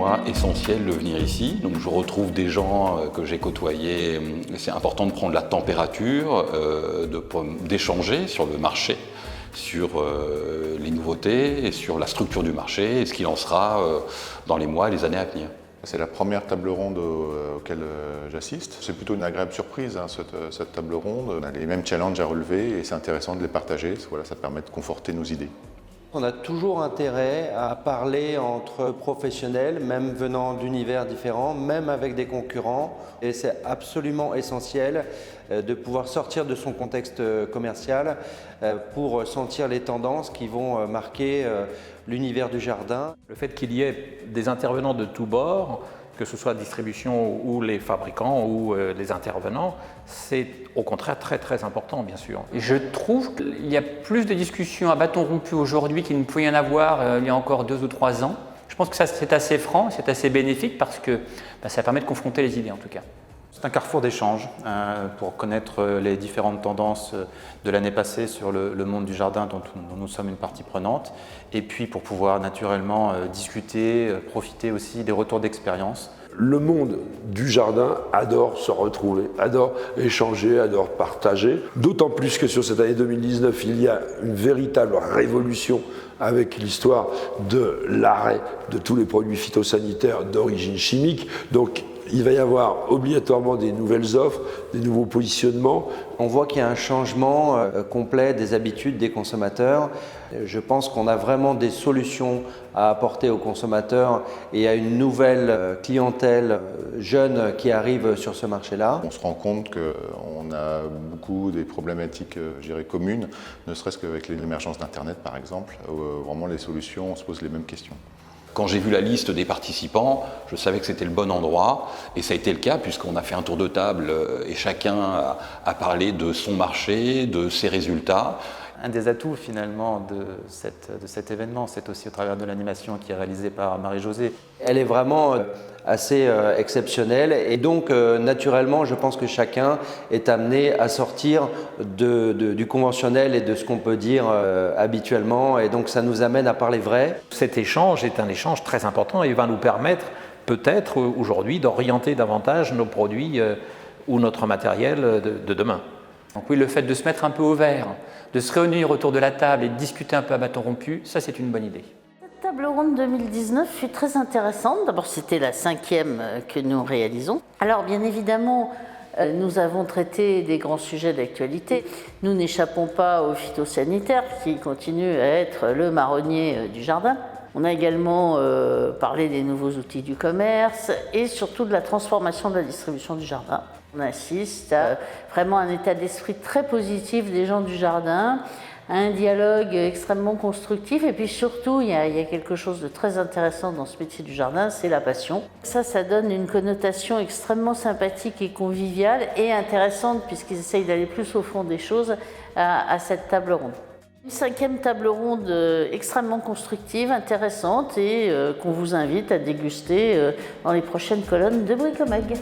moi essentiel de venir ici. Donc je retrouve des gens que j'ai côtoyés. C'est important de prendre la température, d'échanger sur le marché, sur les nouveautés et sur la structure du marché et ce qu'il en sera dans les mois et les années à venir. C'est la première table ronde auquel j'assiste. C'est plutôt une agréable surprise, hein, cette table ronde. On a les mêmes challenges à relever et c'est intéressant de les partager. Voilà, ça permet de conforter nos idées. On a toujours intérêt à parler entre professionnels, même venant d'univers différents, même avec des concurrents. Et c'est absolument essentiel de pouvoir sortir de son contexte commercial pour sentir les tendances qui vont marquer l'univers du jardin. Le fait qu'il y ait des intervenants de tous bords, que ce soit la distribution ou les fabricants ou les intervenants, c'est au contraire très très important bien sûr. Je trouve qu'il y a plus de discussions à bâton rompu aujourd'hui qu'il ne pouvait y en avoir il y a encore 2 ou 3 ans. Je pense que ça c'est assez franc, c'est assez bénéfique parce que ça permet de confronter les idées en tout cas. C'est un carrefour d'échange pour connaître les différentes tendances de l'année passée sur le monde du jardin dont nous sommes une partie prenante et puis pour pouvoir naturellement discuter, profiter aussi des retours d'expérience. Le monde du jardin adore se retrouver, adore échanger, adore partager. D'autant plus que sur cette année 2019, il y a une véritable révolution avec l'histoire de l'arrêt de tous les produits phytosanitaires d'origine chimique. Donc, il va y avoir obligatoirement des nouvelles offres, des nouveaux positionnements. On voit qu'il y a un changement complet des habitudes des consommateurs. Je pense qu'on a vraiment des solutions à apporter aux consommateurs et à une nouvelle clientèle jeune qui arrive sur ce marché-là. On se rend compte qu'on a beaucoup des problématiques, je dirais, communes, ne serait-ce qu'avec l'émergence d'Internet par exemple, où vraiment les solutions, on se pose les mêmes questions. Quand j'ai vu la liste des participants, je savais que c'était le bon endroit et ça a été le cas puisqu'on a fait un tour de table et chacun a parlé de son marché, de ses résultats. Un des atouts finalement de cet événement, c'est aussi au travers de l'animation qui est réalisée par Marie-Josée. Elle est vraiment assez exceptionnelle et donc naturellement je pense que chacun est amené à sortir du conventionnel et de ce qu'on peut dire habituellement et donc ça nous amène à parler vrai. Cet échange est un échange très important et va nous permettre peut-être aujourd'hui d'orienter davantage nos produits ou notre matériel de demain. Donc oui, le fait de se mettre un peu au vert, de se réunir autour de la table et de discuter un peu à bâton rompu, ça c'est une bonne idée. Cette table ronde 2019 fut très intéressante. D'abord, c'était la 5e que nous réalisons. Alors, bien évidemment, nous avons traité des grands sujets d'actualité. Nous n'échappons pas aux phytosanitaires qui continuent à être le marronnier du jardin. On a également parlé des nouveaux outils du commerce et surtout de la transformation de la distribution du jardin. On assiste à vraiment un état d'esprit très positif des gens du jardin, à un dialogue extrêmement constructif et puis surtout il y a quelque chose de très intéressant dans ce métier du jardin, c'est la passion. Ça donne une connotation extrêmement sympathique et conviviale et intéressante puisqu'ils essayent d'aller plus au fond des choses à cette table ronde. Une 5e table ronde extrêmement constructive, intéressante et qu'on vous invite à déguster dans les prochaines colonnes de Bricomag.